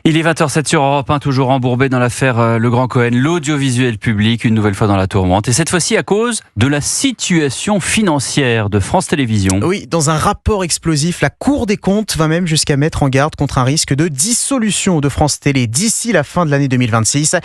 Il est 20h07 sur Europe 1, toujours embourbé dans l'affaire Le Grand Cohen, l'audiovisuel public, une nouvelle fois dans la tourmente. Et cette fois-ci à cause de la situation financière de France Télévisions. Oui, dans un rapport explosif, la Cour des comptes va même jusqu'à mettre en garde contre un risque de dissolution de France Télé d'ici la fin de l'année 2026.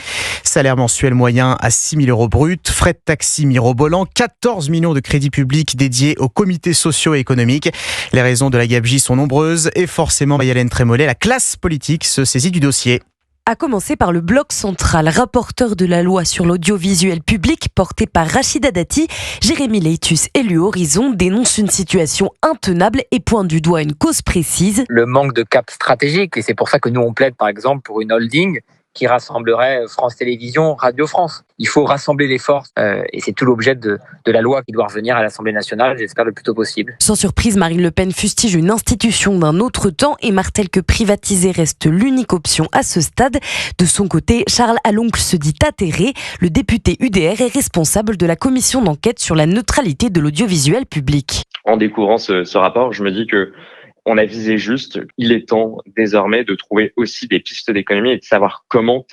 Salaire mensuel moyen à 6 000 € bruts, frais de taxi mirobolants, 14 millions de crédits publics dédiés aux comités sociaux et économiques. Les raisons de la gabegie sont nombreuses et forcément, Mayalène Trémollet, la classe politique se saisit du dossier. À commencer par le bloc central, rapporteur de la loi sur l'audiovisuel public porté par Rachida Dati, Jérémy Leitus, élu Horizon, dénonce une situation intenable et pointe du doigt une cause précise. Le manque de cap stratégique, et c'est pour ça que nous on plaide par exemple pour une holding qui rassemblerait France Télévisions, Radio France. Il faut rassembler les forces et c'est tout l'objet de la loi qui doit revenir à l'Assemblée nationale, j'espère le plus tôt possible. Sans surprise, Marine Le Pen fustige une institution d'un autre temps et martèle que privatiser reste l'unique option à ce stade. De son côté, Charles Aloncle se dit atterré. Le député UDR est responsable de la commission d'enquête sur la neutralité de l'audiovisuel public. En découvrant ce rapport, je me dis que on a visé juste. Il est temps désormais de trouver aussi des pistes d'économie et de savoir comment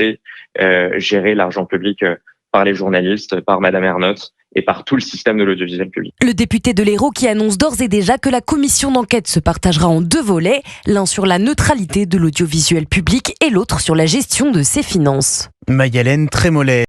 gérer l'argent public par les journalistes, par Madame Ernotte et par tout le système de l'audiovisuel public. Le député de l'Hérault qui annonce d'ores et déjà que la commission d'enquête se partagera en deux volets, l'un sur la neutralité de l'audiovisuel public et l'autre sur la gestion de ses finances. Mayalène Trémollet.